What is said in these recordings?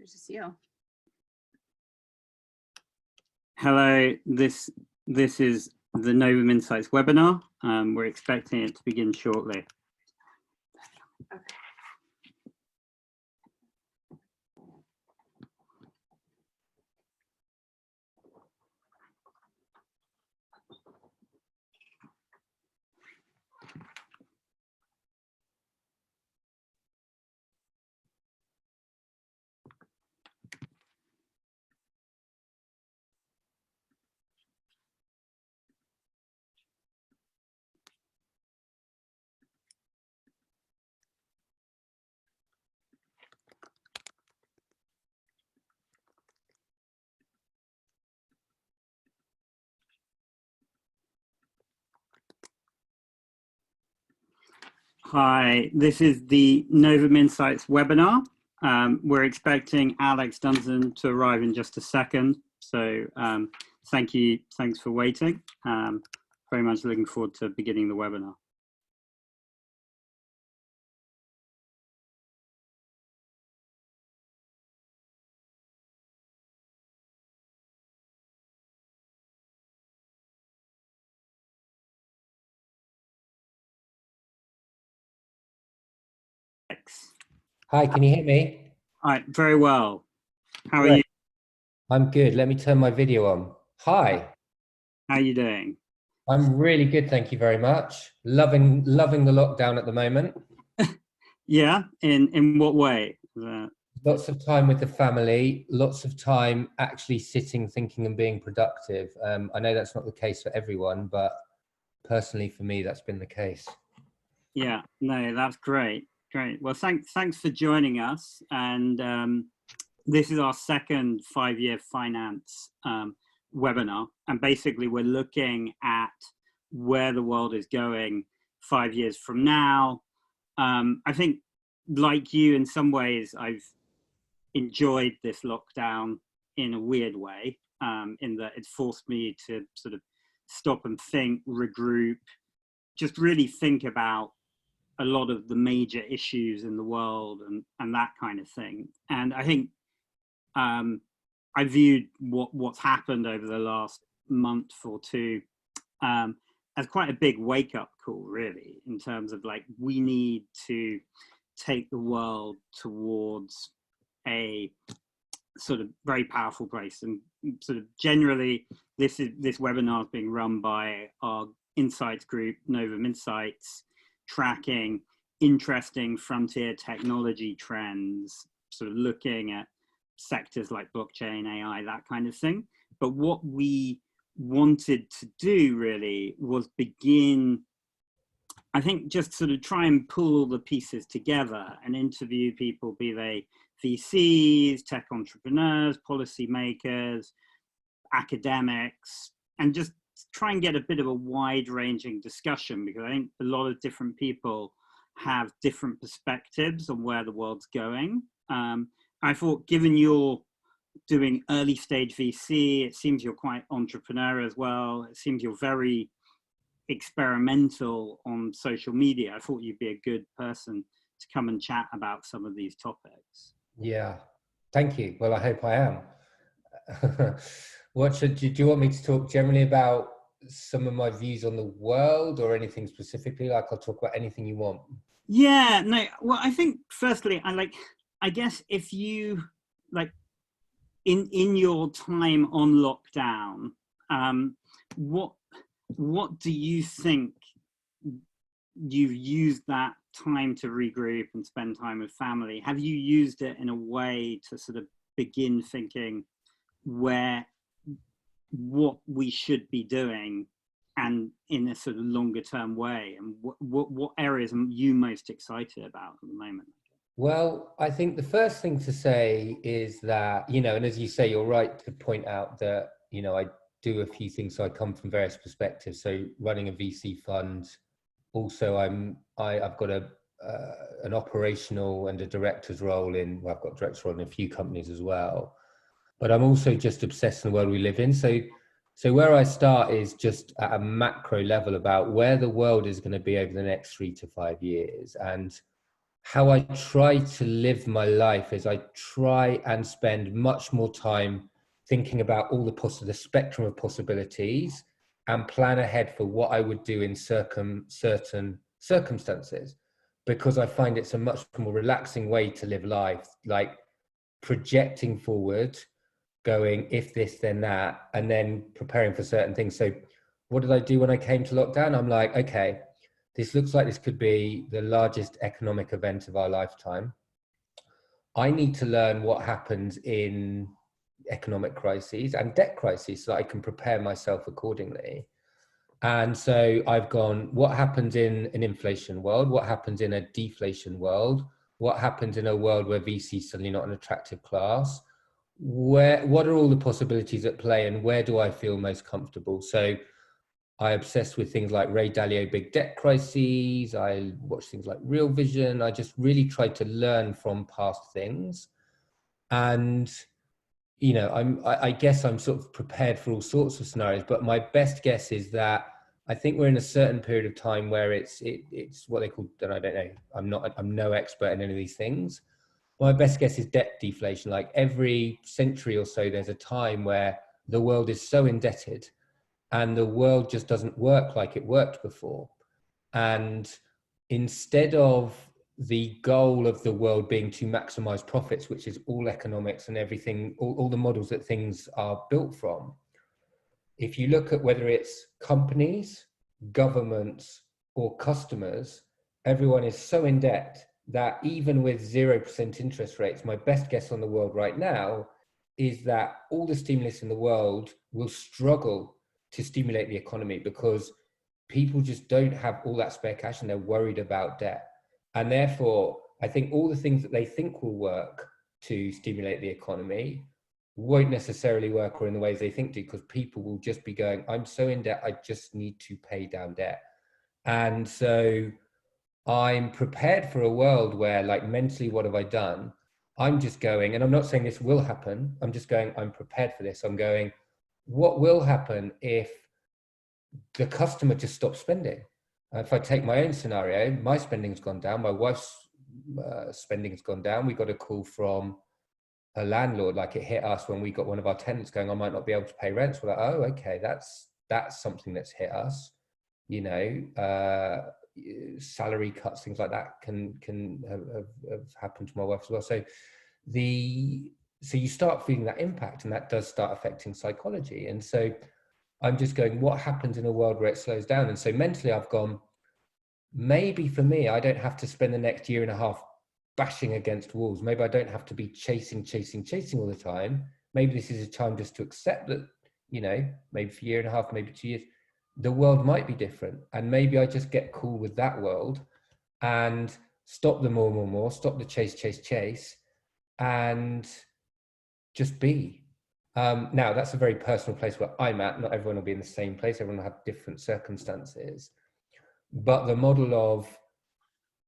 There's a seal. Hello, this is the Novum Insights webinar. We're expecting it to begin shortly. Okay. Hi, this is the Novum Insights webinar. We're expecting Alex Dunsdon to arrive in just a second. So thanks for waiting. Very much looking forward to beginning the webinar. Hi, can you hear me? All right, very well. How are Great. you? I'm good. Let me turn my video on. Hi. How are you doing? I'm really good, thank you very much. Loving the lockdown at the moment. Yeah, in what way? Lots of time with the family, lots of time actually sitting, thinking and being productive. I know that's not the case for everyone, but personally for me, that's been the case. Yeah, no, that's great. Great. Well, thanks for joining us. And this is our second 5-year finance webinar. And basically, we're looking at where the world is going 5 years from now. I think, like you, in some ways, I've enjoyed this lockdown in a weird way, in that it's forced me to sort of stop and think, regroup, just really think about a lot of the major issues in the world and that kind of thing. And I think I viewed what's happened over the last month or two as quite a big wake-up call, really, in terms of like, we need to take the world towards a sort of very powerful place. And sort of generally, this webinar is being run by our insights group, Novum Insights, tracking interesting frontier technology trends, sort of looking at sectors like blockchain, AI, that kind of thing. But what we wanted to do really was begin, I think, just sort of try and pull the pieces together and interview people, be they VCs, tech entrepreneurs, policymakers, academics, and just try and get a bit of a wide-ranging discussion, because I think a lot of different people have different perspectives on where the world's going. I thought, given you're doing early stage VC, it seems you're quite entrepreneurial as well. It seems you're very experimental on social media. I thought you'd be a good person to come and chat about some of these topics. Yeah, thank you. Well, I hope I am. Do you want me to talk generally about some of my views on the world, or anything specifically? Like, I'll talk about anything you want. Yeah, no, well, I think firstly, I guess if you like in your time on lockdown, what do you think you've used that time to regroup and spend time with family? Have you used it in a way to sort of begin thinking what we should be doing, and in a sort of longer term way, and what areas are you most excited about at the moment? Well, I think the first thing to say is that, and as you say, you're right to point out that, I do a few things. So I come from various perspectives. So running a VC fund, also I've got an operational and a director's role I've got a director's role in a few companies as well. But I'm also just obsessed in the world we live in. So where I start is just at a macro level about where the world is going to be over the next 3 to 5 years. And how I try to live my life is I try and spend much more time thinking about all the spectrum of possibilities and plan ahead for what I would do in certain circumstances, because I find it's a much more relaxing way to live life, like projecting forward, going if this then that, and then preparing for certain things. So what did I do when I came to lockdown? I'm like, okay, this looks like this could be the largest economic event of our lifetime. I need to learn what happens in economic crises and debt crises so that I can prepare myself accordingly. And so I've gone, what happens in an inflation world? What happens in a deflation world? What happens in a world where VC is suddenly not an attractive class? What are all the possibilities at play, and where do I feel most comfortable? So I obsessed with things like Ray Dalio Big Debt Crises. I watched things like Real Vision. I just really tried to learn from past things. And, you know, I guess I'm sort of prepared for all sorts of scenarios, but my best guess is that I think we're in a certain period of time where it's what they call, and I don't know, I'm no expert in any of these things. My best guess is debt deflation. Like every century or so, there's a time where the world is so indebted and the world just doesn't work like it worked before. And instead of the goal of the world being to maximize profits, which is all economics and everything, all the models that things are built from, if you look at whether it's companies, governments, or customers, everyone is so in debt that even with 0% interest rates, my best guess on the world right now is that all the stimulus in the world will struggle to stimulate the economy because people just don't have all that spare cash and they're worried about debt. And therefore, I think all the things that they think will work to stimulate the economy won't necessarily work or in the ways they think do, because people will just be going, I'm so in debt, I just need to pay down debt. And so I'm prepared for a world where, like, mentally, what have I done? I'm just going, and I'm not saying this will happen, I'm just going, I'm prepared for this. I'm going, what will happen if the customer just stops spending? If I take my own scenario, my spending's gone down, my wife's spending's gone down. We got a call from a landlord, like it hit us when we got one of our tenants going, I might not be able to pay rent. So we're like, oh, okay, that's something that's hit us. You know, salary cuts, things like that can have happened to my wife as well. So you start feeling that impact, and that does start affecting psychology. And so I'm just going, what happens in a world where it slows down? And so mentally I've gone, maybe for me, I don't have to spend the next year and a half bashing against walls. Maybe I don't have to be chasing all the time. Maybe this is a time just to accept that, you know, maybe for a year and a half, maybe 2 years, the world might be different. And maybe I just get cool with that world and stop the more, stop the chase, and just be. Now, that's a very personal place where I'm at. Not everyone will be in the same place. Everyone will have different circumstances. But the model of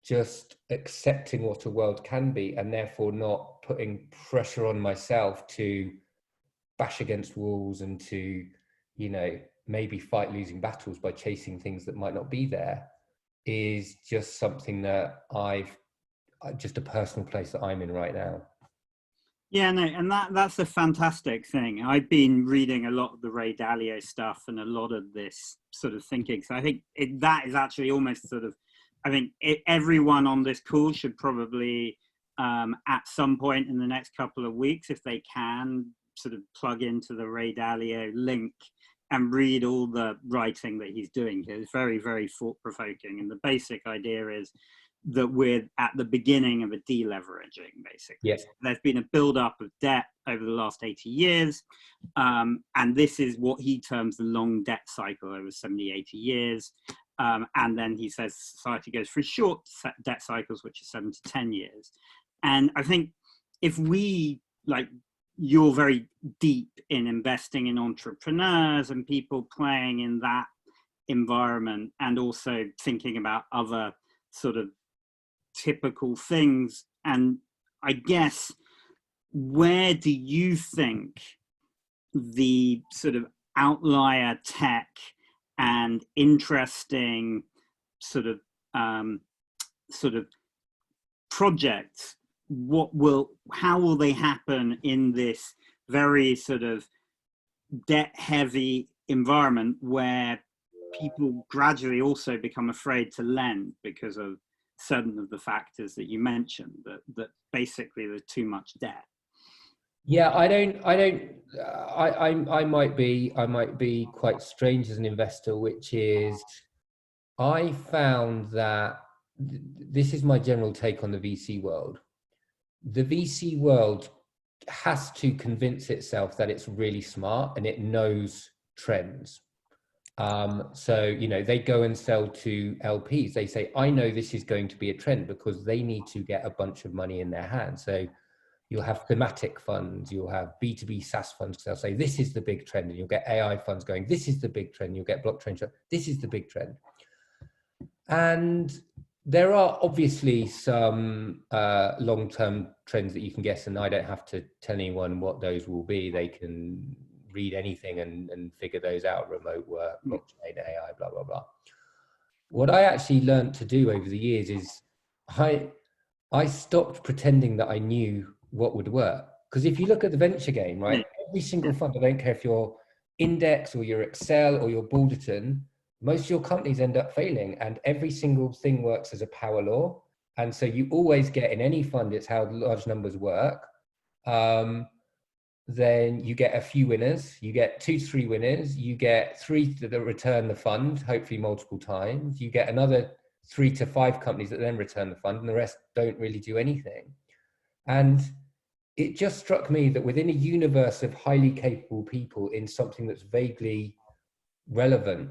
just accepting what a world can be, and therefore not putting pressure on myself to bash against walls and to, you know, maybe fight losing battles by chasing things that might not be there, is just something that just a personal place that I'm in right now. Yeah, no, and that's a fantastic thing. I've been reading a lot of the Ray Dalio stuff and a lot of this sort of thinking. So I think that is actually almost sort of, I think everyone on this call should probably, at some point in the next couple of weeks, if they can, sort of plug into the Ray Dalio link and read all the writing that he's doing. It's very, very thought-provoking. And the basic idea is that we're at the beginning of a deleveraging, basically. Yes. So there's been a build-up of debt over the last 80 years. And this is what he terms the long debt cycle over 70, 80 years. And then he says society goes through short debt cycles, which are 7 to 10 years. And I think if we, like, you're very deep in investing in entrepreneurs and people playing in that environment, and also thinking about other sort of typical things. And I guess, where do you think the sort of outlier tech and interesting sort of projects, how will they happen in this very sort of debt-heavy environment where people gradually also become afraid to lend because of certain of the factors that you mentioned, that basically there's too much debt? Yeah, I might be quite strange as an investor, which is, I found that this is my general take on the VC world. The VC world has to convince itself that it's really smart and it knows trends. So, you know, they go and sell to LPs. They say, I know this is going to be a trend, because they need to get a bunch of money in their hands. So you'll have thematic funds, you'll have B2B SaaS funds. They'll say, this is the big trend. And you'll get AI funds going, this is the big trend. You'll get blockchain, this is the big trend. And there are obviously some long-term trends that you can guess, and I don't have to tell anyone what those will be. They can read anything and figure those out: remote work, blockchain, AI, blah, blah, blah. What I actually learned to do over the years is I stopped pretending that I knew what would work. Because if you look at the venture game, right, every single fund, I don't care if you're Index or your Excel or your Balderton, most of your companies end up failing, and every single thing works as a power law. And so you always get, in any fund, it's how large numbers work. Then you get a few winners, you get 2 to 3 winners, you get 3 that return the fund, hopefully multiple times. You get another 3 to 5 companies that then return the fund, and the rest don't really do anything. And it just struck me that within a universe of highly capable people in something that's vaguely relevant,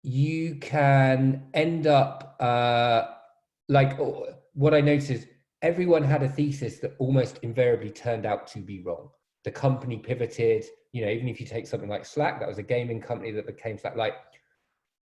you can end up like what I noticed is everyone had a thesis that almost invariably turned out to be wrong. The company pivoted, you know, even if you take something like Slack, that was a gaming company that became Slack. Like,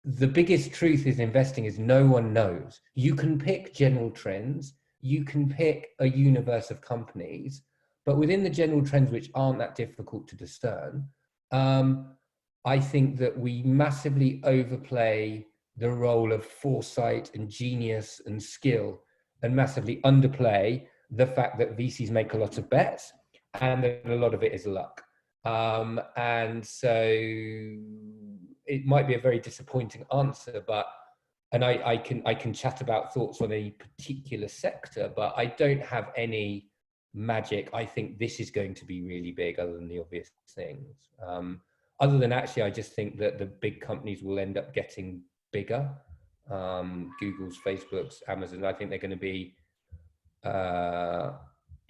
the biggest truth is investing is no one knows. You can pick general trends, you can pick a universe of companies, but within the general trends, which aren't that difficult to discern, I think that we massively overplay the role of foresight and genius and skill, and massively underplay the fact that VCs make a lot of bets and that a lot of it is luck. And so it might be a very disappointing answer, but, and I can chat about thoughts on a particular sector, but I don't have any magic. I think this is going to be really big, other than the obvious things. Other than, actually, I just think that the big companies will end up getting bigger. Google's, Facebook's, Amazon, I think they're going to be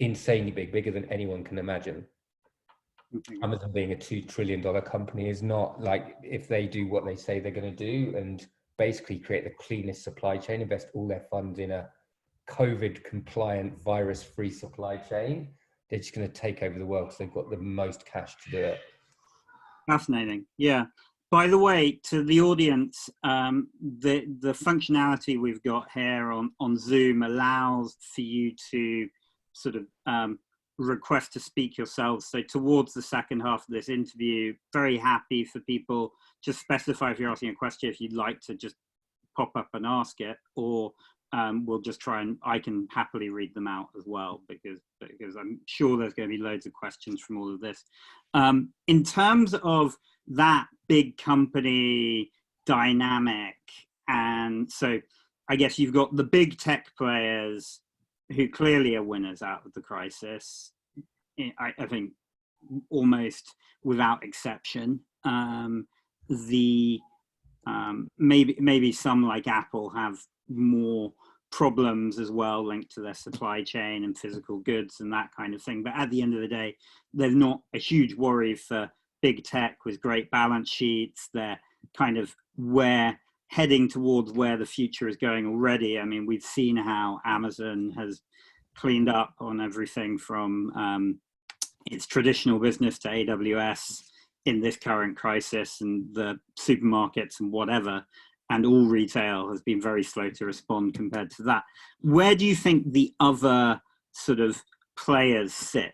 insanely big, bigger than anyone can imagine. Amazon being a $2 trillion company is not like, if they do what they say they're going to do and basically create the cleanest supply chain, invest all their funds in a COVID compliant, virus-free supply chain, they're just going to take over the world because they've got the most cash to do it. Fascinating. Yeah. By the way, to the audience, the functionality we've got here on Zoom allows for you to sort of request to speak yourselves. So towards the second half of this interview, very happy for people, just specify if you're asking a question, if you'd like to just pop up and ask it, or we'll just try and I can happily read them out as well, because I'm sure there's going to be loads of questions from all of this. In terms of that big company dynamic, and so I guess you've got the big tech players who clearly are winners out of the crisis, I think almost without exception. Maybe some like Apple have more problems as well, linked to their supply chain and physical goods and that kind of thing. But at the end of the day, there's not a huge worry for big tech with great balance sheets. They're kind of heading towards where the future is going already. I mean, we've seen how Amazon has cleaned up on everything from its traditional business to AWS in this current crisis, and the supermarkets and whatever, and all retail has been very slow to respond compared to that. Where do you think the other sort of players sit?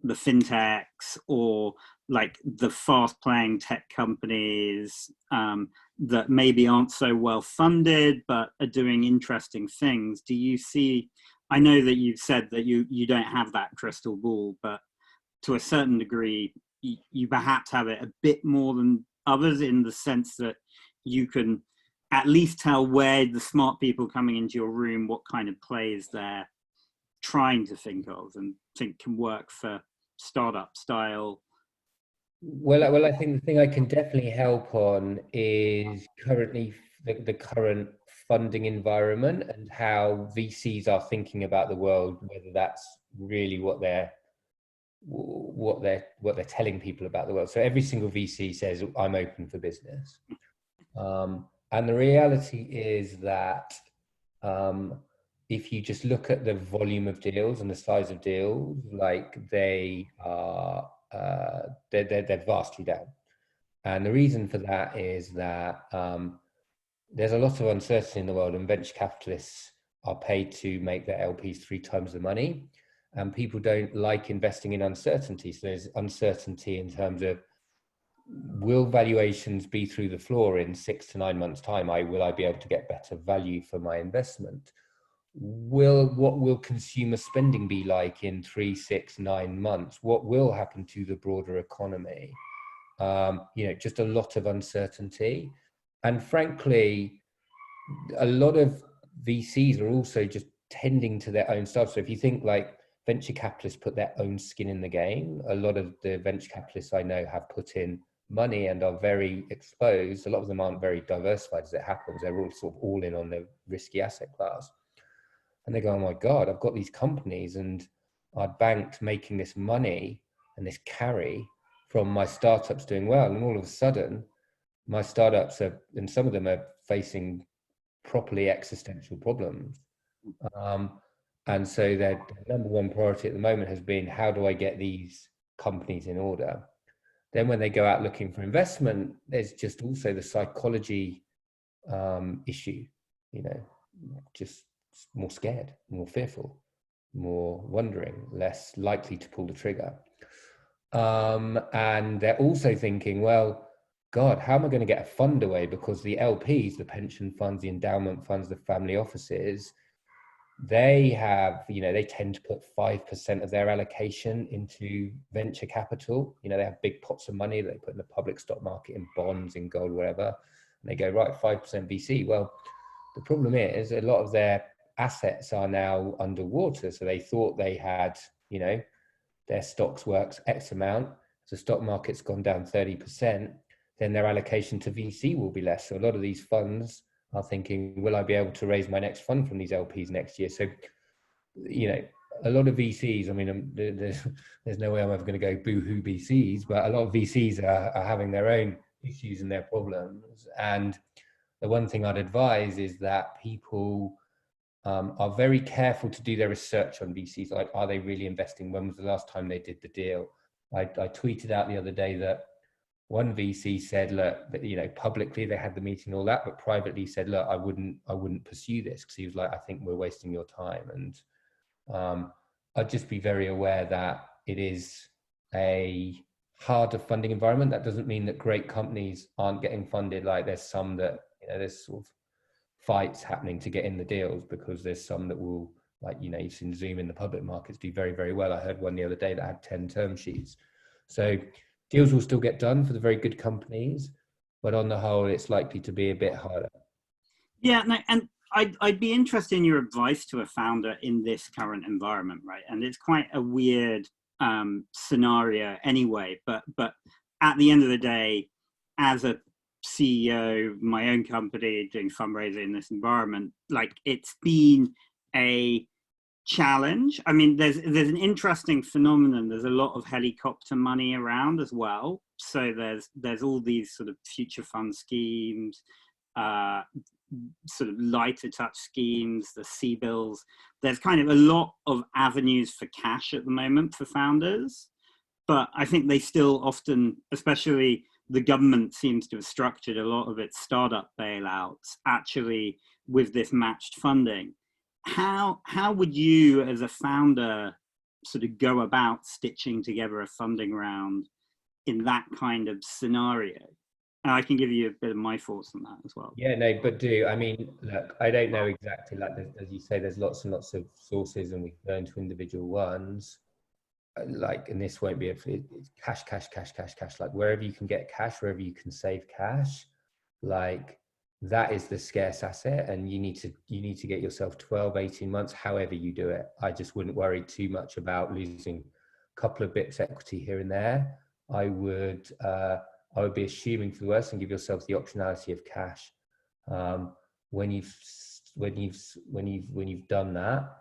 The fintechs or like the fast playing tech companies that maybe aren't so well funded, but are doing interesting things. Do you see, I know that you've said that you don't have that crystal ball, but to a certain degree, you perhaps have it a bit more than others, in the sense that you can at least tell where the smart people coming into your room, what kind of plays they're trying to think of and think can work for startup style. Well, I think the thing I can definitely help on is currently the current funding environment and how VCs are thinking about the world, whether that's really what they're telling people about the world. So every single VC says, I'm open for business. And the reality is that if you just look at the volume of deals and the size of deals, like they're vastly down. And the reason for that is that there's a lot of uncertainty in the world, and venture capitalists are paid to make their LPs 3 times the money. And people don't like investing in uncertainty. So there's uncertainty in terms of, will valuations be through the floor in 6 to 9 months' time? Will I be able to get better value for my investment? What will consumer spending be like in 3, 6, 9 months? What will happen to the broader economy? Just a lot of uncertainty. And frankly, a lot of VCs are also just tending to their own stuff. So if you think like venture capitalists put their own skin in the game, a lot of the venture capitalists I know have put in money and are very exposed. A lot of them aren't very diversified as it happens. They're all sort of all in on the risky asset class. And they go, oh my God, I've got these companies and I'd banked making this money and this carry from my startups doing well. And all of a sudden, my startups are, and some of them are facing properly existential problems. And so their number one priority at the moment has been, how do I get these companies in order? Then when they go out looking for investment, there's just also the psychology issue, just more scared, more fearful, more wondering, less likely to pull the trigger. And they're also thinking, well, God, how am I going to get a fund away? Because the LPs, the pension funds, the endowment funds, the family offices, they have, they tend to put 5% of their allocation into venture capital. They have big pots of money that they put in the public stock market, in bonds, in gold, wherever. And they go, right, 5% VC. Well, the problem is a lot of their assets are now underwater. So they thought they had, their stocks works X amount. So the stock market's gone down 30%, then their allocation to VC will be less. So a lot of these funds are thinking, will I be able to raise my next fund from these LPs next year? So, a lot of VCs, I mean, there's no way I'm ever going to go boo-hoo VCs, but a lot of VCs are having their own issues and their problems. And the one thing I'd advise is that people are very careful to do their research on VCs. Like, are they really investing? When was the last time they did the deal? I tweeted out the other day that one VC said, look, publicly they had the meeting and all that, but privately said, look, I wouldn't pursue this, because he was like, I think we're wasting your time. And I'd just be very aware that it is a harder funding environment. That doesn't mean that great companies aren't getting funded. Like, there's some that, there's sort of fights happening to get in the deals, because there's some that will, like, you've seen Zoom in the public markets do very, very well. I heard one the other day that had 10 term sheets. So deals will still get done for the very good companies, but on the whole, it's likely to be a bit harder. Yeah, no, and I'd be interested in your advice to a founder in this current environment, right? And it's quite a weird scenario anyway, but at the end of the day, as a CEO of my own company doing fundraising in this environment, like, it's been a challenge. I mean, there's an interesting phenomenon. There's a lot of helicopter money around as well. So there's all these sort of future fund schemes, sort of lighter touch schemes, the C-bills. There's kind of a lot of avenues for cash at the moment for founders, but I think they still often, especially the government, seems to have structured a lot of its startup bailouts actually with this matched funding. How would you as a founder sort of go about stitching together a funding round in that kind of scenario? And I can give you a bit of my thoughts on that as well. Yeah, no, but do. I mean, look, I don't know exactly, like, as you say, there's lots and lots of sources and we can go into individual ones. Like, and this won't be, it's cash, like wherever you can get cash, wherever you can save cash, like that is the scarce asset, and you need to get yourself 12, 18 months, however you do it. I just wouldn't worry too much about losing a couple of bits equity here and there. I would be assuming for the worst and give yourself the optionality of cash. When you've done that,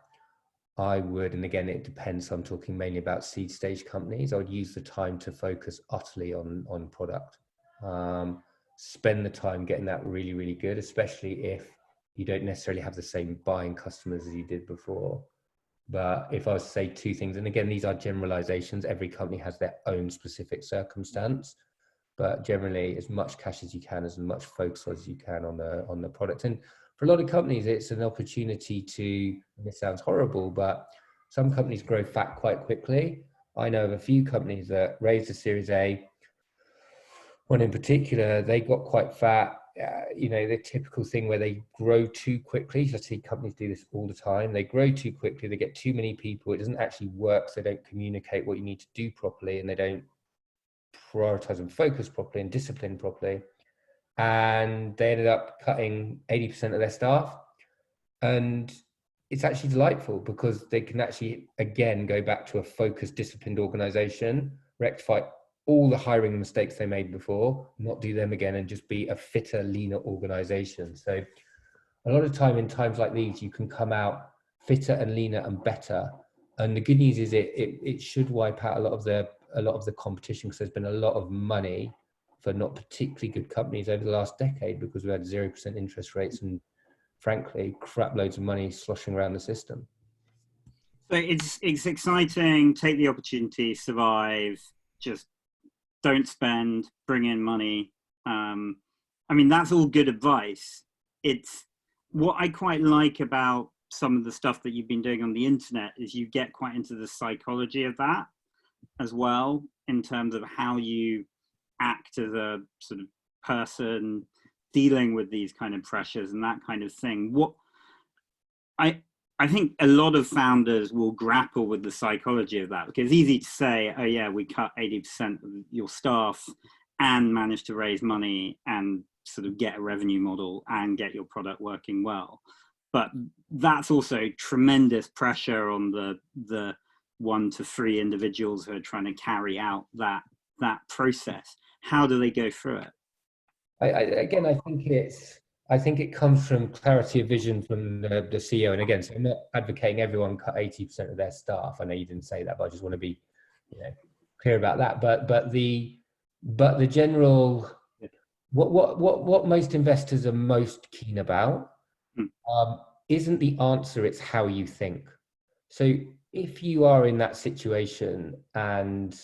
I would, and again, it depends. So I'm talking mainly about seed stage companies. I would use the time to focus utterly on product. Spend the time getting that really, really good, especially if you don't necessarily have the same buying customers as you did before. But if I was to say two things, and again, these are generalizations, every company has their own specific circumstance, but generally as much cash as you can, as much focus as you can on the product. And for a lot of companies, it's an opportunity to, and this sounds horrible, but some companies grow fat quite quickly. I know of a few companies that raised a Series A. One in particular, they got quite fat. The typical thing where they grow too quickly. So I see companies do this all the time. They grow too quickly. They get too many people. It doesn't actually work. So they don't communicate what you need to do properly, and they don't prioritize and focus properly and discipline properly. And they ended up cutting 80% of their staff. And it's actually delightful because they can actually, again, go back to a focused, disciplined organization, rectify all the hiring mistakes they made before, not do them again, and just be a fitter, leaner organization. So a lot of time in times like these, you can come out fitter and leaner and better. And the good news is it should wipe out a lot of the competition, because there's been a lot of money for not particularly good companies over the last decade, because we had 0% interest rates and, frankly, crap loads of money sloshing around the system. So it's exciting. Take the opportunity, survive, just don't spend, bring in money. I mean, that's all good advice. It's what I quite like about some of the stuff that you've been doing on the internet is you get quite into the psychology of that as well, in terms of how you act as a sort of person dealing with these kind of pressures and that kind of thing. What I think a lot of founders will grapple with the psychology of that, because it's easy to say, oh yeah, we cut 80% of your staff and manage to raise money and sort of get a revenue model and get your product working well. But that's also tremendous pressure on the 1 to 3 individuals who are trying to carry out that process. How do they go through it? I think it comes from clarity of vision from the CEO. And again, so I'm not advocating everyone cut 80% of their staff. I know you didn't say that, but I just want to be, clear about that. But the general, what most investors are most keen about isn't the answer, it's how you think. So if you are in that situation and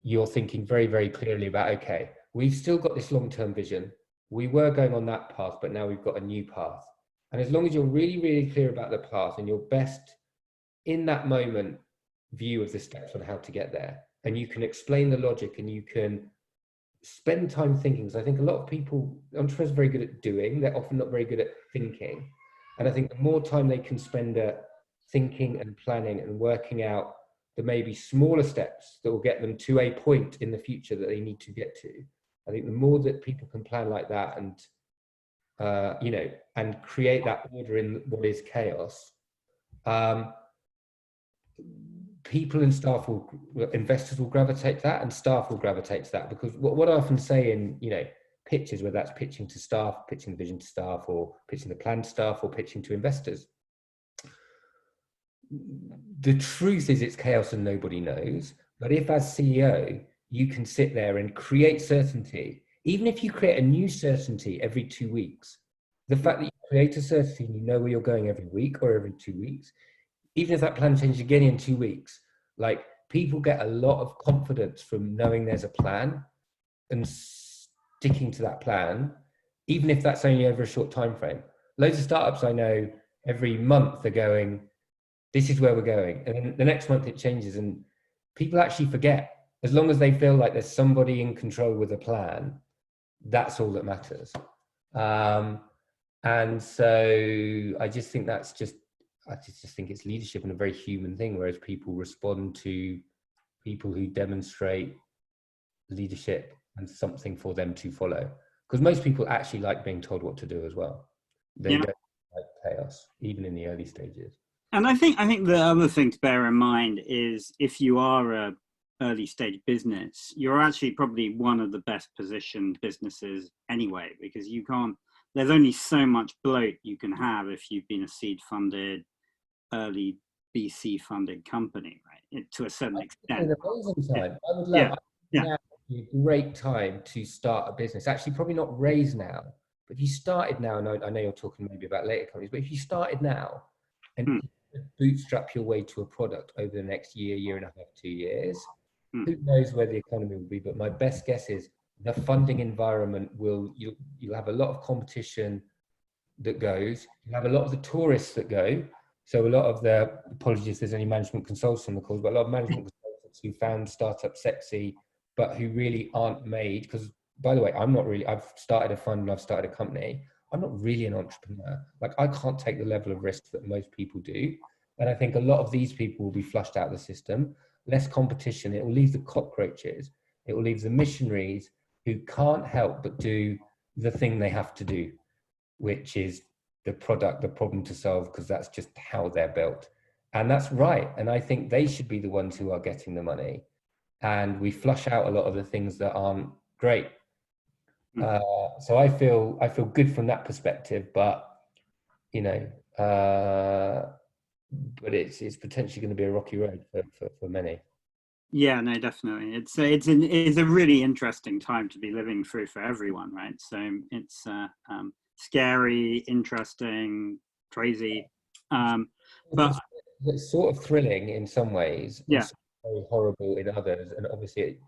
you're thinking very, very clearly about, okay, we've still got this long-term vision. We were going on that path, but now we've got a new path. And as long as you're really, really clear about the path and your best in that moment view of the steps on how to get there, and you can explain the logic and you can spend time thinking, because I think a lot of people, entrepreneurs are very good at doing, they're often not very good at thinking. And I think the more time they can spend at thinking and planning and working out the maybe smaller steps that will get them to a point in the future that they need to get to, I think the more that people can plan like that and, and create that order in what is chaos, people and investors will gravitate to that, and staff will gravitate to that. Because what I often say in, pitches, whether that's pitching to staff, pitching the vision to staff, or pitching the plan to staff, or pitching to investors, the truth is it's chaos and nobody knows. But if as CEO, you can sit there and create certainty, even if you create a new certainty every 2 weeks, the fact that you create a certainty and you know where you're going every week or every 2 weeks, even if that plan changes again in 2 weeks, like, people get a lot of confidence from knowing there's a plan and sticking to that plan, even if that's only over a short time frame. Loads of startups I know, every month they're going, this is where we're going. And then the next month it changes, and people actually forget. as long as they feel like there's somebody in control with a plan, that's all that matters. And so I just think I just think it's leadership and a very human thing, whereas people respond to people who demonstrate leadership and something for them to follow. Because most people actually like being told what to do as well. They don't like chaos, even in the early stages. And I think the other thing to bear in mind is if you are a early stage business, you're actually probably one of the best positioned businesses anyway, because there's only so much bloat you can have if you've been a seed funded, early VC funded company, right? To a certain extent. An amazing time. I would love now a great time to start a business. Actually, probably not raise now, but if you started now, and I know you're talking maybe about later companies, but if you started now and bootstrap your way to a product over the next year and a half, 2 years, who knows where the economy will be? But my best guess is the funding environment you'll have a lot of competition that goes. You have a lot of the tourists that go. So a lot of apologies if there's any management consultants on the call, but a lot of management consultants who found startup sexy, but who really aren't made, because by the way, I've started a fund and I've started a company. I'm not really an entrepreneur. Like, I can't take the level of risk that most people do. And I think a lot of these people will be flushed out of the system. Less competition. It will leave the cockroaches. It will leave the missionaries who can't help but do the thing they have to do, which is the problem to solve, because that's just how they're built. And that's right. And I think they should be the ones who are getting the money. And we flush out a lot of the things that aren't great. So I feel good from that perspective, but but it's potentially going to be a rocky road for many. Yeah, no, definitely. It's a really interesting time to be living through for everyone, right? So it's scary, interesting, crazy, but it's sort of thrilling in some ways. Yeah. It's very horrible in others, and obviously it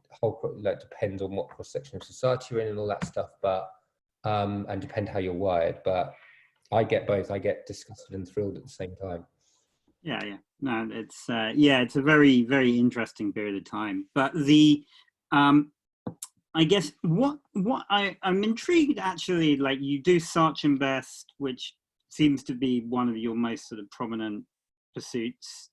depends on what cross section of society you're in and all that stuff. But and depend how you're wired. But I get both. I get disgusted and thrilled at the same time. Yeah. No, it's it's a very, very interesting period of time. But I guess what I'm intrigued actually, like, you do SAATCHiNVEST, which seems to be one of your most sort of prominent pursuits.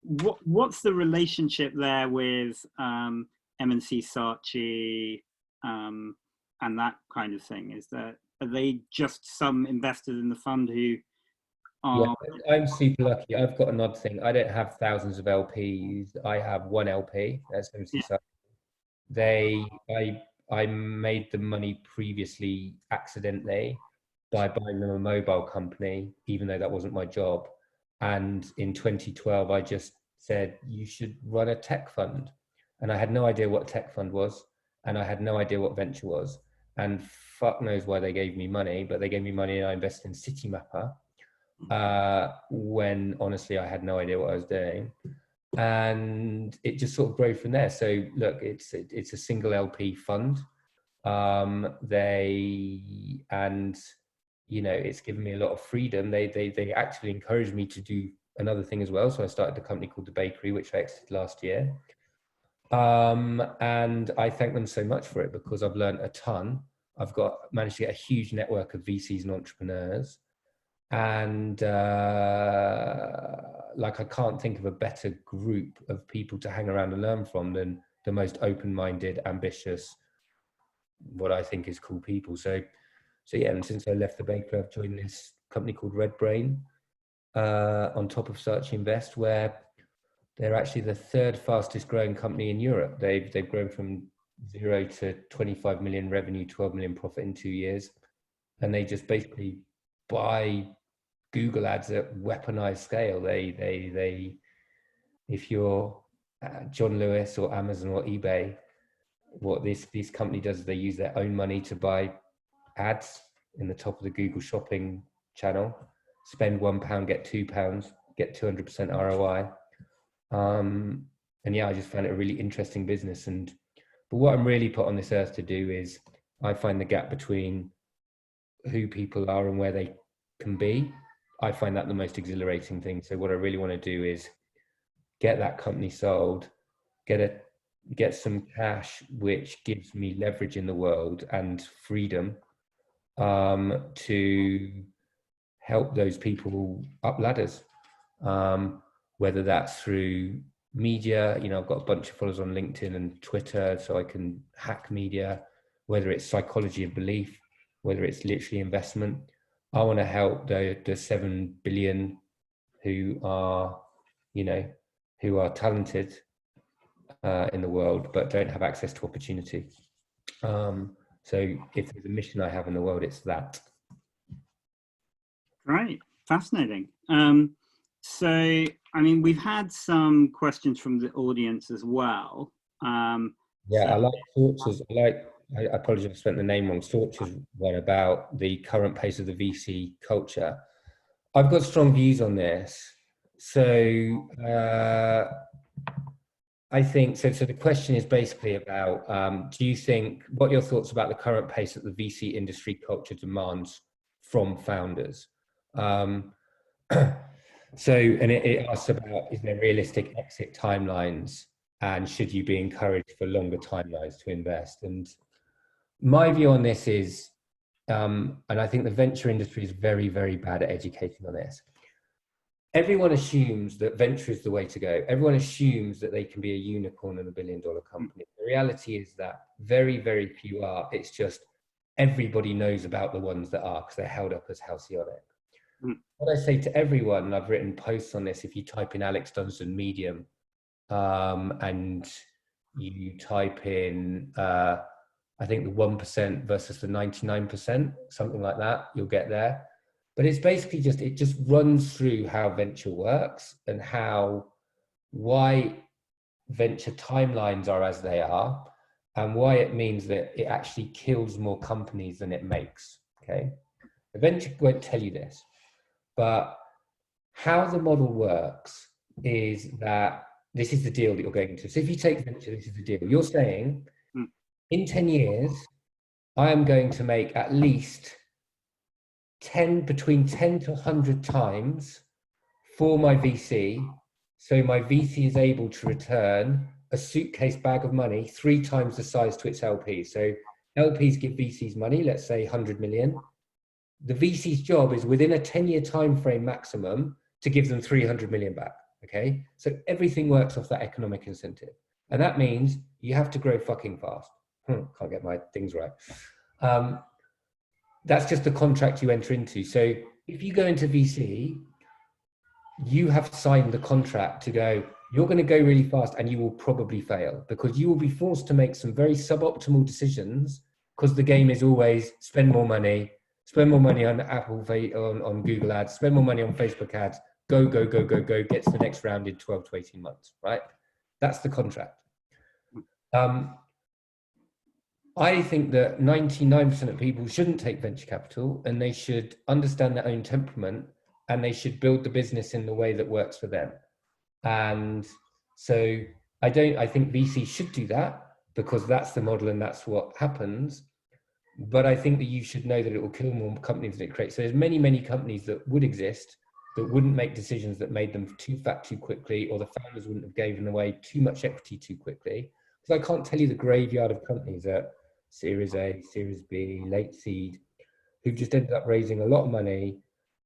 What's the relationship there with M&C SAATCHi and that kind of thing? Are they just some investors in the fund who are... Yeah, I'm super lucky. I've got an odd thing. I don't have thousands of LPs. I have one LP. That's M&C SAATCHi. I made the money previously accidentally by buying them a mobile company, even though that wasn't my job. And in 2012, I just said, you should run a tech fund. And I had no idea what a tech fund was. And I had no idea what venture was. And fuck knows why they gave me money, but they gave me money and I invested in Citymapper when honestly I had no idea what I was doing. And it just sort of grew from there. So look, it's a single LP fund. It's given me a lot of freedom. They actually encouraged me to do another thing as well. So I started a company called The Bakery, which I exited last year. And I thank them so much for it, because I've learned a ton. I've managed to get a huge network of VCs and entrepreneurs. And I can't think of a better group of people to hang around and learn from than the most open-minded, ambitious, what I think is cool people. So yeah, and since I left the bakery, I've joined this company called Red Brain on top of SAATCHiNVEST, where they're actually the third fastest growing company in Europe. They've grown from 0 to 25 million revenue, 12 million profit in 2 years. And they just basically buy Google ads at weaponized scale. They if you're John Lewis or Amazon or eBay, what this company does is they use their own money to buy ads in the top of the Google shopping channel, spend £1, get £2, get 200% ROI. And yeah, I just found it a really interesting business. But what I'm really put on this earth to do is I find the gap between who people are and where they can be. I find that the most exhilarating thing. So what I really want to do is get that company sold, get a get some cash, which gives me leverage in the world and freedom to help those people up ladders, whether that's through media. You know, I've got a bunch of followers on LinkedIn and Twitter, so I can hack media, whether it's psychology of belief, whether it's literally investment. I want to help the 7 billion who are, you know, who are talented in the world, but don't have access to opportunity. So if there's a mission I have in the world, it's that. Right, fascinating. So, I mean, we've had some questions from the audience as well. Yeah, I like Sorch's. I apologize if I spent the name wrong. Sorch's one about the current pace of the VC culture. I've got strong views on this. So I think so. So the question is basically about: do you think what are your thoughts about the current pace that the VC industry culture demands from founders? So, and it asks about, is there realistic exit timelines, and should you be encouraged for longer timelines to invest? And my view on this is, and I think the venture industry is very, very bad at educating on this. Everyone assumes that venture is the way to go. Everyone assumes that they can be a unicorn and $1 billion company. The reality is that very, very few are. It's just everybody knows about the ones that are because they're held up as halcyon. What I say to everyone, and I've written posts on this, if you type in Alex Dunsdon Medium and you type in, I think the 1% versus the 99%, something like that, you'll get there. But it's basically just, it just runs through how venture works and why venture timelines are as they are and why it means that it actually kills more companies than it makes, okay? The venture won't tell you this. But how the model works is that this is the deal that you're going into. So if you take venture, this is the deal. You're saying, in 10 years, I am going to make at least between 10 to 100 times for my VC. So my VC is able to return a suitcase bag of money 3 times the size to its LPs. So LPs give VCs money, let's say 100 million. The VC's job is within a 10-year time frame maximum to give them 300 million back, okay? So everything works off that economic incentive. And that means you have to grow fucking fast. Can't get my things right. That's just the contract you enter into. So if you go into VC, you have signed the contract to go, you're going to go really fast and you will probably fail because you will be forced to make some very suboptimal decisions because the game is always spend more money on Apple, on Google ads, spend more money on Facebook ads, go, get to the next round in 12 to 18 months, right? That's the contract. I think that 99% of people shouldn't take venture capital and they should understand their own temperament and they should build the business in the way that works for them. And so I think VC should do that because that's the model and that's what happens. But I think that you should know that it will kill more companies than it creates. So there's many, many companies that would exist that wouldn't make decisions that made them too fat too quickly, or the founders wouldn't have given away too much equity too quickly. Because I can't tell you the graveyard of companies at Series A, Series B, late seed, who've just ended up raising a lot of money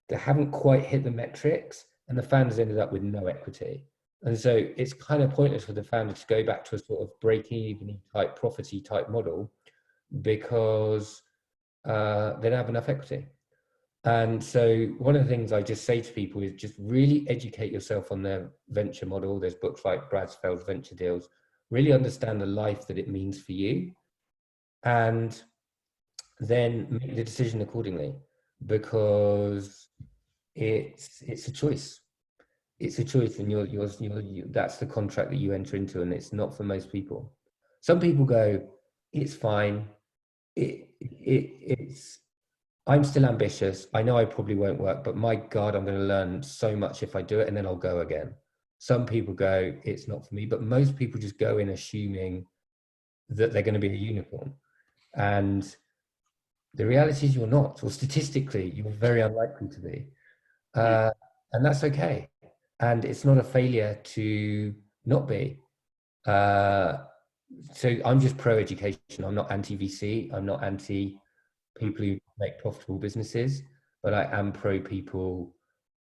that haven't quite hit the metrics, and the founders ended up with no equity. And so it's kind of pointless for the founder to go back to a sort of break-even type, profity type model because they don't have enough equity. And so one of the things I just say to people is just really educate yourself on their venture model. There's books like Brad Feld's Venture Deals. Really understand the life that it means for you and then make the decision accordingly because it's a choice. It's a choice and that's the contract that you enter into and it's not for most people. Some people go, it's fine. I'm still ambitious. I know I probably won't work, but my God, I'm going to learn so much if I do it and then I'll go again. Some people go, it's not for me, but most people just go in assuming that they're going to be a unicorn. And the reality is you're not, or statistically, you're very unlikely to be. And that's okay. And it's not a failure to not be. So I'm just pro education. I'm not anti VC. I'm not anti people who make profitable businesses, but I am pro people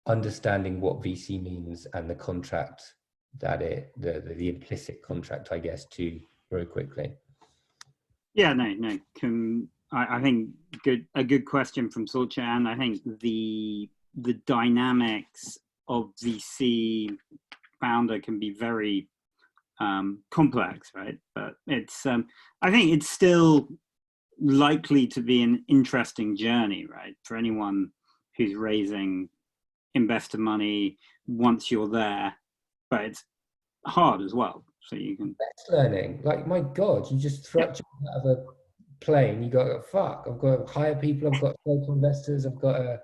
understanding what VC means and the contract that the implicit contract, I guess, to grow quickly. Yeah, no. I think a good question from Sorcha, and I think the dynamics of VC founder can be very complex, right? But it's I think it's still likely to be an interesting journey, right, for anyone who's raising investor money once you're there. But it's hard as well, so you can learning. Like, my God, you just throw it out of a plane. You go, fuck, I've got to hire people. I've got to go to investors. I've got to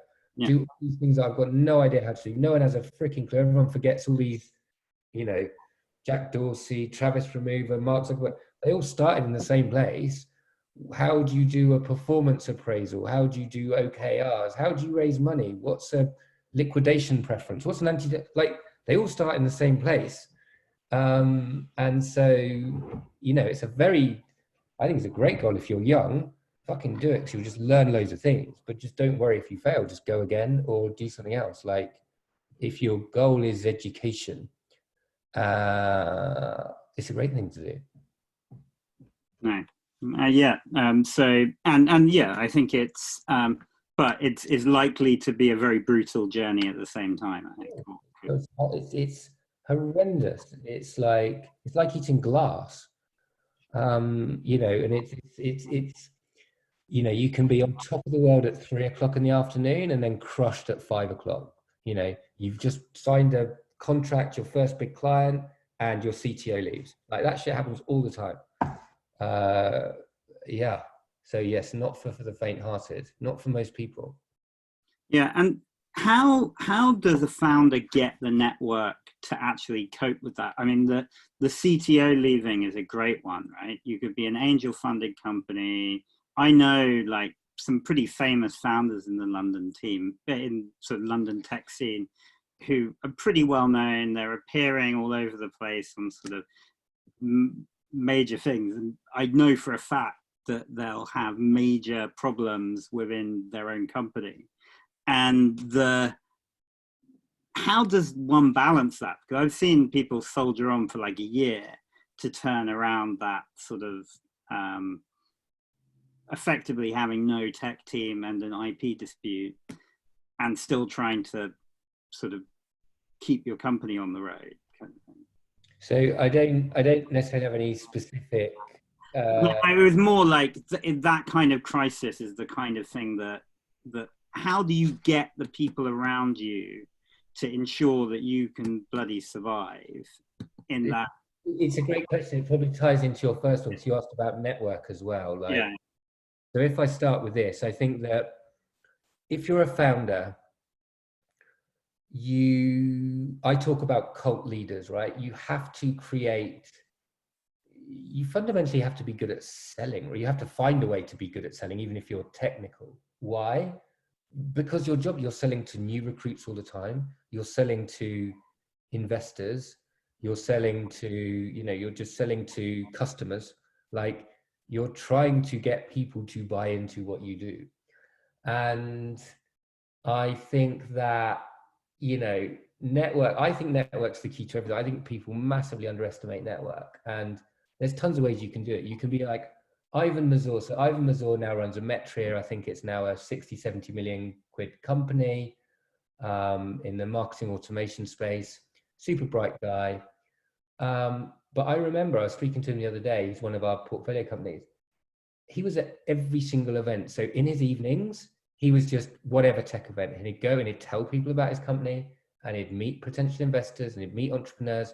do all these things that I've got no idea how to do. No one has a freaking clue. Everyone forgets all these, you know, Jack Dorsey, Travis Remover, Mark Zuckerberg. They all started in the same place. How do you do a performance appraisal? How do you do OKRs? How do you raise money? What's a liquidation preference? What's an like, they all start in the same place. And so, you know, it's I think it's a great goal. If you're young, fucking do it, because you'll just learn loads of things. But just don't worry if you fail, just go again or do something else. Like, if your goal is education, it's a great thing to do. No. Yeah. So and yeah, I think it's but it's likely to be a very brutal journey at the same time, I think. It's horrendous. It's like eating glass. You know, and it's you know, you can be on top of the world at 3 o'clock in the afternoon and then crushed at 5 o'clock. You know, you've just signed a contract, your first big client, and your CTO leaves. Like, that shit happens all the time. Yeah. So yes, not for the faint-hearted, not for most people. Yeah. And how does a founder get the network to actually cope with that? I mean, the CTO leaving is a great one, right? You could be an angel funded company. I know like some pretty famous founders in the London team, in sort of London tech scene, who are pretty well known. They're appearing all over the place on sort of major things. And I know for a fact that they'll have major problems within their own company. And how does one balance that? Because I've seen people soldier on for like a year to turn around that sort of effectively having no tech team and an IP dispute, and still trying to sort of keep your company on the road, kind of thing. So I don't necessarily have any specific. It was more like that kind of crisis is the kind of thing that how do you get the people around you to ensure that you can bloody survive in that? It's a great question. It probably ties into your first one. So you asked about network as well. Like, yeah. So if I start with this, I think that if you're a founder, I talk about cult leaders, right? You fundamentally have to be good at selling, or you have to find a way to be good at selling, even if you're technical. Why? Because your job, you're selling to new recruits all the time. You're selling to investors. You're selling to, you're just selling to customers. Like, you're trying to get people to buy into what you do. And I think that, I think network's the key to everything. I think people massively underestimate network. And there's tons of ways you can do it. You can be like Ivan Mazur. So Ivan Mazur now runs a Metria. I think it's now a 60, 70 million quid company in the marketing automation space. Super bright guy. But I remember I was speaking to him the other day. He's one of our portfolio companies. He was at every single event. So in his evenings, he was just whatever tech event, and he'd go and he'd tell people about his company, and he'd meet potential investors and he'd meet entrepreneurs.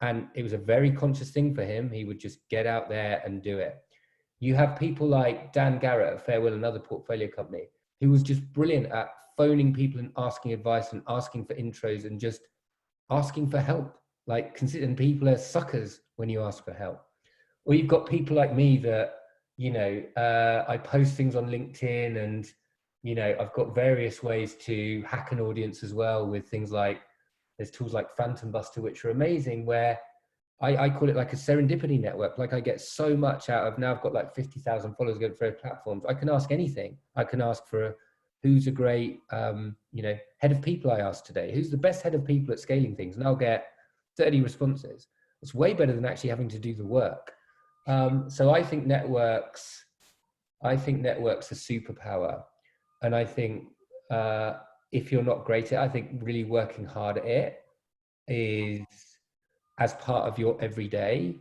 And it was a very conscious thing for him. He would just get out there and do it. You have people like Dan Garrett at Farewell, another portfolio company, who was just brilliant at phoning people and asking advice and asking for intros and just asking for help, like considering people as suckers when you ask for help. Or you've got people like me that, I post things on LinkedIn, and, I've got various ways to hack an audience as well, with things like, there's tools like Phantom Buster, which are amazing, where I call it like a serendipity network. Like I get so much out of, now I've got like 50,000 followers going through platforms. I can ask anything. I can ask for who's a great, head of people I asked today. Who's the best head of people at scaling things? And I'll get 30 responses. It's way better than actually having to do the work. So I think networks are superpower. And I think if you're not great at it, I think really working hard at it is, as part of your everyday,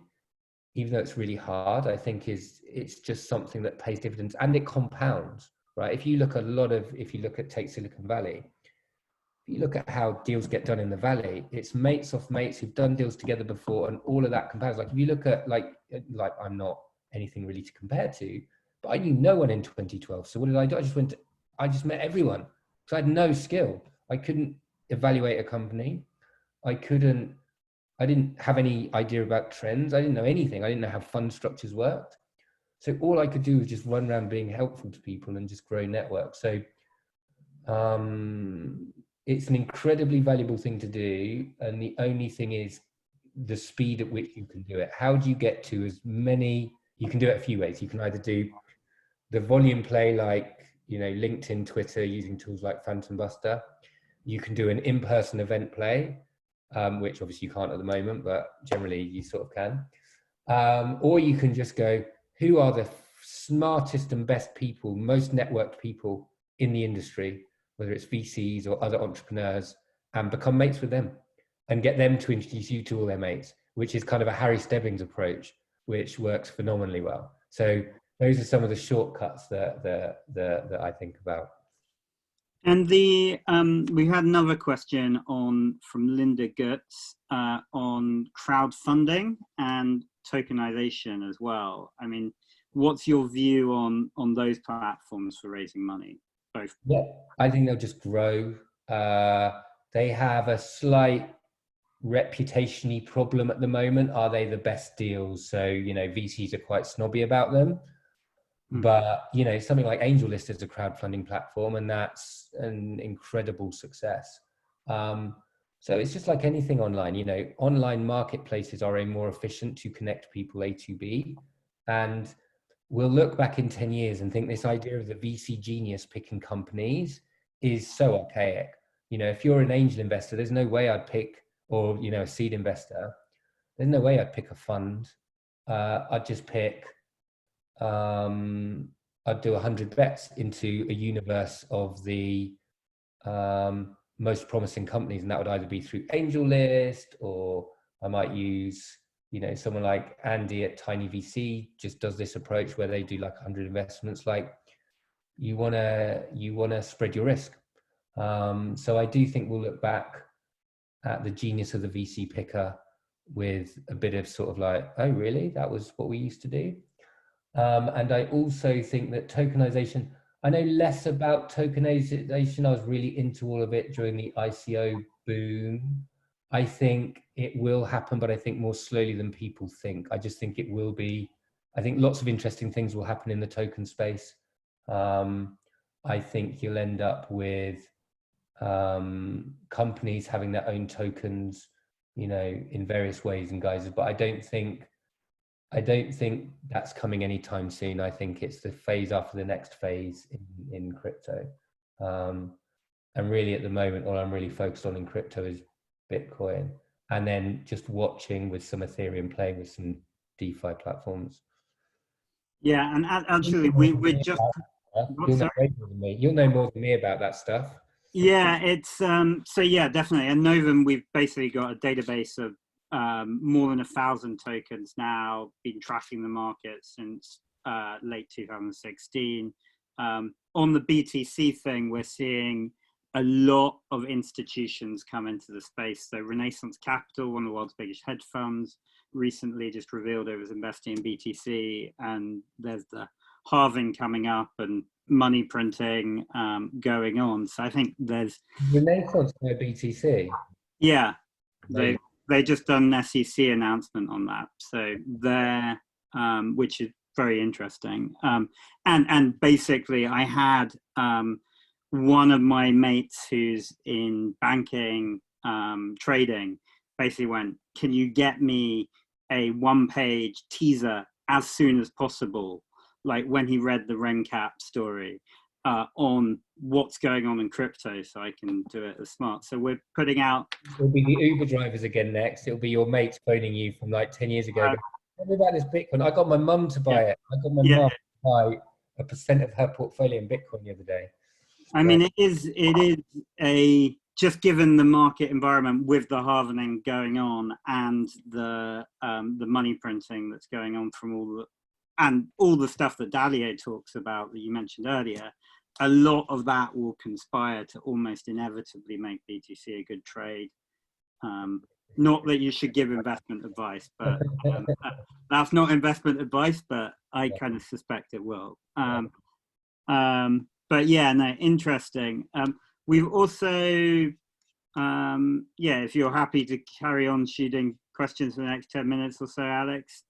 even though it's really hard, I think it's just something that pays dividends, and it compounds, right? If you look at take Silicon Valley, if you look at how deals get done in the Valley, it's mates off mates who've done deals together before, and all of that compounds. Like if you look at like I'm not anything really to compare to, but I knew no one in 2012. So what did I do? I just met everyone. So I had no skill. I couldn't evaluate a company. I didn't have any idea about trends. I didn't know anything. I didn't know how fund structures worked. So all I could do was just run around being helpful to people and just grow networks. So it's an incredibly valuable thing to do. And the only thing is the speed at which you can do it. How do you get to as many? You can do it a few ways. You can either do the volume play, like, LinkedIn, Twitter, using tools like Phantom Buster. You can do an in-person event play, which obviously you can't at the moment, but generally you sort of can. Or you can just go, who are the smartest and best people, most networked people in the industry, whether it's VCs or other entrepreneurs, and become mates with them and get them to introduce you to all their mates, which is kind of a Harry Stebbings approach, which works phenomenally well. So those are some of the shortcuts that I think about. And we had another question from Linda Goetz on crowdfunding and tokenization as well. I mean, what's your view on those platforms for raising money? Both. Yeah, I think they'll just grow. They have a slight reputation-y problem at the moment. Are they the best deals? So, VCs are quite snobby about them. But, something like AngelList is a crowdfunding platform, and that's an incredible success. So it's just like anything online, online marketplaces are more efficient to connect people A to B. And we'll look back in 10 years and think this idea of the VC genius picking companies is so archaic. If you're an angel investor, there's no way I'd pick, or, a seed investor, there's no way I'd pick a fund. I'd just pick, I'd do 100 bets into a universe of the most promising companies, and that would either be through AngelList, or I might use, someone like Andy at Tiny VC just does this approach where they do like 100 investments. Like you want to spread your risk. So I do think we'll look back at the genius of the VC picker with a bit of sort of like, oh really, that was what we used to do. And I also think that tokenization, I know less about tokenization. I was really into all of it during the ICO boom. I think it will happen, but I think more slowly than people think. I just think it will be, I think lots of interesting things will happen in the token space. I think you'll end up with companies having their own tokens, in various ways and guises, but I don't think that's coming anytime soon. I think it's the phase after the next phase in crypto. And really at the moment, all I'm really focused on in crypto is Bitcoin, and then just watching with some Ethereum, playing with some DeFi platforms. Yeah, and actually we're just... You'll know more than me. You'll know more than me about that stuff. Yeah, it's so yeah, definitely. And Novum, we've basically got a database of more than 1,000 tokens now, been tracking the market since late 2016. On the BTC thing, we're seeing a lot of institutions come into the space. So Renaissance Capital, one of the world's biggest hedge funds, recently just revealed it was investing in BTC, and there's the halving coming up and money printing going on. So I think there's Renaissance no BTC. Yeah, they just done an SEC announcement on that. So they're which is very interesting. And basically, I had one of my mates who's in banking trading basically went, "Can you get me a one-page teaser as soon as possible, like when he read the RenCap story, on what's going on in crypto, so I can do it as smart. So we're putting out. It'll be the Uber drivers again next. It'll be your mates phoning you from like 10 years ago. Tell me about this Bitcoin. I got my mum to buy it. I got my mum to buy a % of her portfolio in Bitcoin the other day. I mean, it is a, just given the market environment with the halvening going on and the money printing that's going on from all the stuff that Dalio talks about that you mentioned earlier, a lot of that will conspire to almost inevitably make BTC a good trade. Not that you should give investment advice, but that's not investment advice, but I kind of suspect it will. But yeah, no, interesting. We've also, if you're happy to carry on shooting questions for the next 10 minutes or so, Alex,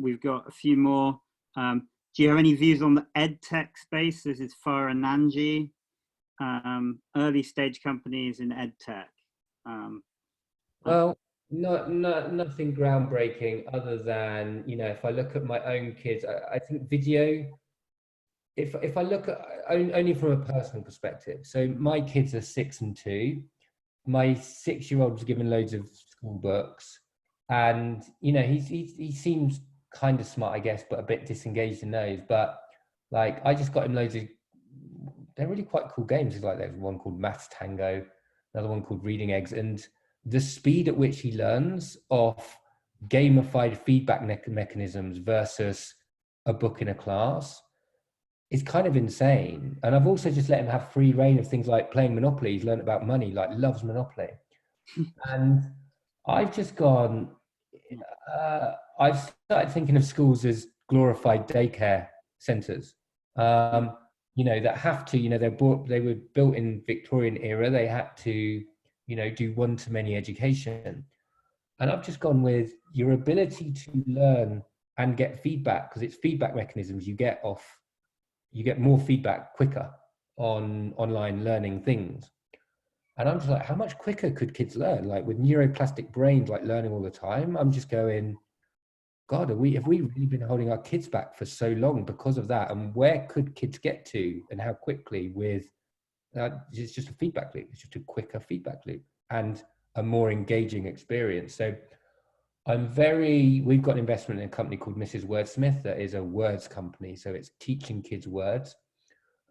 we've got a few more. Do you have any views on the EdTech space? This is Farah Nanji, early stage companies in EdTech. Well, nothing groundbreaking other than, you know, if I look at my own kids, I think video, if I look at only from a personal perspective, so my kids are 6 and 2. My 6-year-old was given loads of school books, and you know, he seems kind of smart, I guess, but a bit disengaged in those. But like, I just got him loads of, they're really quite cool games. It's like there's one called Maths Tango, another one called Reading Eggs, and the speed at which he learns off gamified feedback mechanisms versus a book in a class is kind of insane. And I've also just let him have free reign of things like playing Monopoly. He's learned about money, like loves Monopoly. And I've just gone, I've started thinking of schools as glorified daycare centers, you know, that have to, you know, they were built in Victorian era. They had to, you know, do one-to-many education. And I've just gone with your ability to learn and get feedback, because it's feedback mechanisms you get off. You get more feedback quicker on online learning things. And I'm just like, how much quicker could kids learn? Like with neuroplastic brains, like learning all the time. I'm just going, God, have we really been holding our kids back for so long because of that? And where could kids get to and how quickly with, it's just a feedback loop. It's just a quicker feedback loop and a more engaging experience. So we've got an investment in a company called Mrs. Wordsmith that is a words company. So it's teaching kids words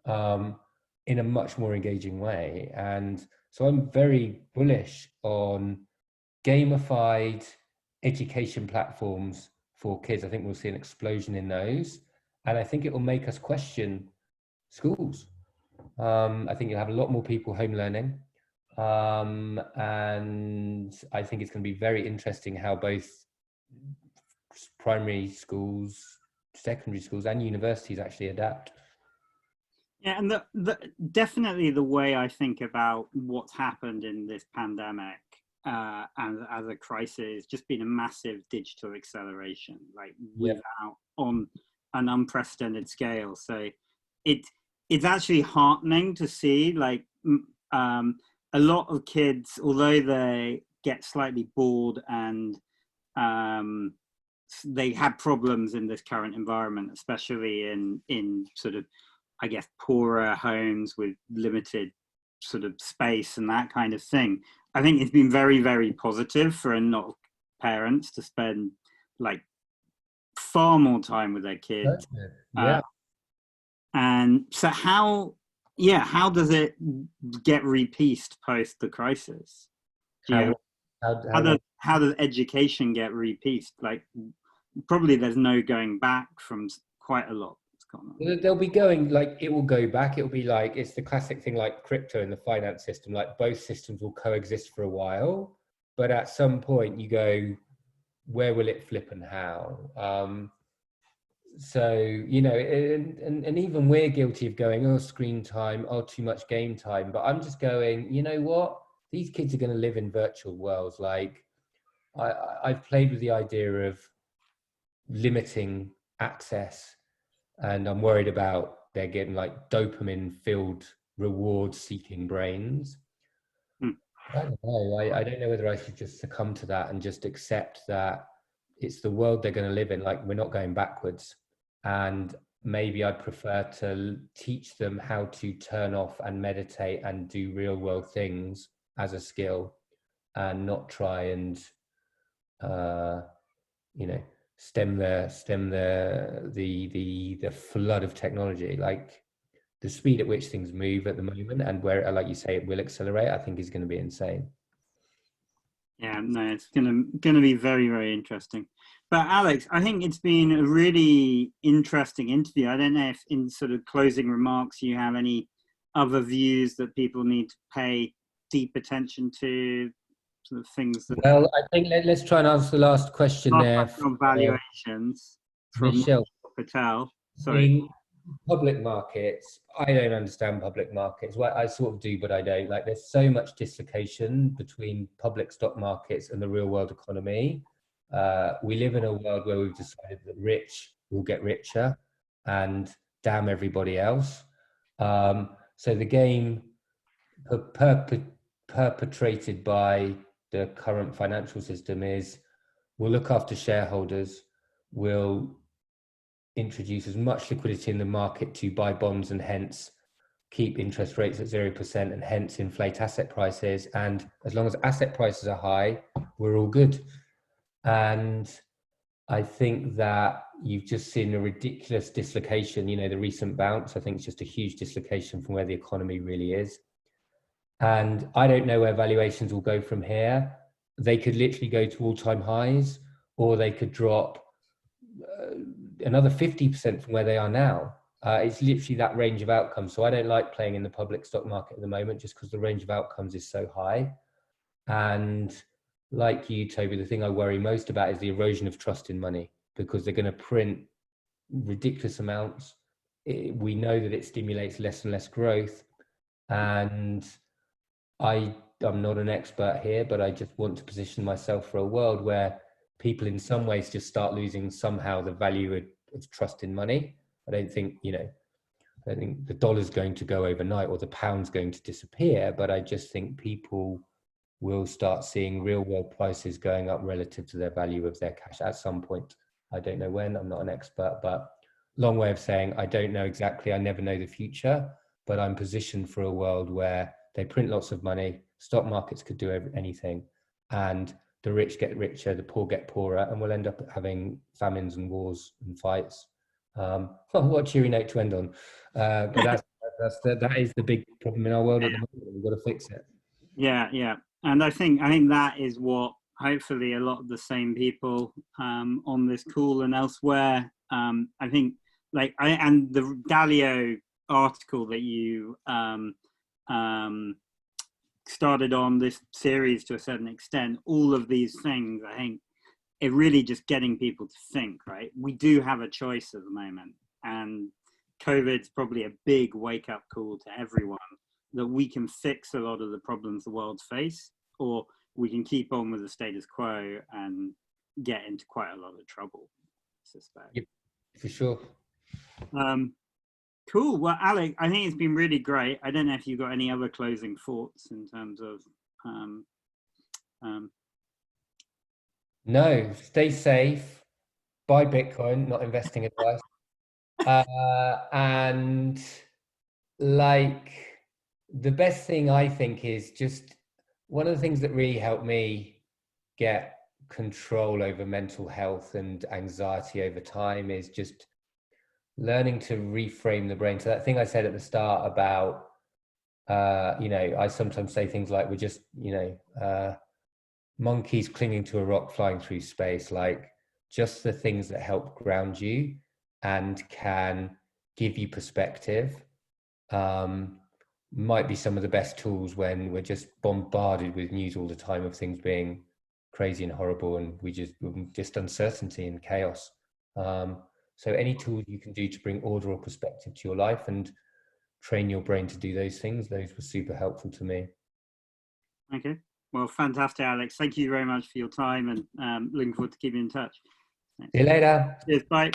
in a much more engaging way. And so I'm very bullish on gamified education platforms for kids. I think we'll see an explosion in those. And I think it will make us question schools. I think you'll have a lot more people home learning. And I think it's going to be very interesting how both primary schools, secondary schools, and universities actually adapt. Yeah, and definitely the way I think about what's happened in this pandemic and as a crisis, just been a massive digital acceleration, like without on an unprecedented scale. So it's actually heartening to see, like, a lot of kids, although they get slightly bored and they have problems in this current environment, especially in sort of, I guess, poorer homes with limited sort of space and that kind of thing. I think it's been very, very positive for a lot of parents to spend like far more time with their kids. And so how does it get repieced post the crisis? How does education get repieced? Like, probably there's no going back from quite a lot that's gone on. They'll be going, like, it will go back. It'll be like, it's the classic thing like crypto and the finance system, like both systems will coexist for a while, but at some point you go, where will it flip and how? So, you know, and even we're guilty of going, oh, screen time, oh, too much game time. But I'm just going, you know what? These kids are going to live in virtual worlds. Like, I've played with the idea of limiting access, and I'm worried about they're getting like dopamine-filled, reward-seeking brains. I don't know. I don't know whether I should just succumb to that and just accept that it's the world they're going to live in. Like, we're not going backwards. And maybe I'd prefer to teach them how to turn off and meditate and do real world things as a skill, and not try and, you know, stem the flood of technology. Like, the speed at which things move at the moment, and where, like you say, it will accelerate, I think is going to be insane. Yeah, no, it's gonna be very, very interesting. But Alex, I think it's been a really interesting interview. I don't know if in sort of closing remarks you have any other views that people need to pay deep attention to, sort of things that. Well, I think let's try and answer the last question there. On valuations from Michelle Patel. I Sorry. mean, public markets, I don't understand public markets. Well, I sort of do, but I don't. Like, there's so much dislocation between public stock markets and the real world economy. We live in a world where we've decided that rich will get richer and damn everybody else. So the game perpetrated by the current financial system is, we'll look after shareholders, we'll introduce as much liquidity in the market to buy bonds and hence keep interest rates at 0% and hence inflate asset prices. And as long as asset prices are high, we're all good. And I think that you've just seen a ridiculous dislocation. You know, the recent bounce, I think it's just a huge dislocation from where the economy really is. And I don't know where valuations will go from here. They could literally go to all-time highs, or they could drop another 50% from where they are now. It's literally that range of outcomes. So I don't like playing in the public stock market at the moment, just because the range of outcomes is so high. And like you, Toby, the thing I worry most about is the erosion of trust in money, because they're going to print ridiculous amounts. We know that it stimulates less and less growth. And I'm not an expert here, but I just want to position myself for a world where people in some ways just start losing somehow the value of trust in money. I don't think, I don't think the dollar's going to go overnight or the pound's going to disappear, but I just think people will start seeing real world prices going up relative to their value of their cash at some point. I don't know when, I'm not an expert, but long way of saying, I don't know exactly, I never know the future, but I'm positioned for a world where they print lots of money, stock markets could do anything, and the rich get richer, the poor get poorer, and we'll end up having famines and wars and fights. What a cheery note to end on. But that is the big problem in our world at the moment. We've got to fix it. Yeah. And I think that is what hopefully a lot of the same people on this call and elsewhere, I think, and the Dalio article that you started on this series to a certain extent, all of these things, I think it really just getting people to think, right? We do have a choice at the moment, and COVID's probably a big wake-up call to everyone that we can fix a lot of the problems the world's face, or we can keep on with the status quo and get into quite a lot of trouble, I suspect. Yep, for sure. Cool. Well, Alec, I think it's been really great. I don't know if you've got any other closing thoughts in terms of... No, stay safe, buy Bitcoin, not investing advice. And like, the best thing I think is just one of the things that really helped me get control over mental health and anxiety over time is just learning to reframe the brain. So that thing I said at the start about, I sometimes say things like, we're just, monkeys clinging to a rock flying through space, like just the things that help ground you and can give you perspective might be some of the best tools when we're just bombarded with news all the time of things being crazy and horrible, and we're just uncertainty and chaos. So any tools you can do to bring order or perspective to your life and train your brain to do those things, those were super helpful to me. Okay. Well, fantastic, Alex. Thank you very much for your time, and looking forward to keeping in touch. See you later. Cheers. Bye.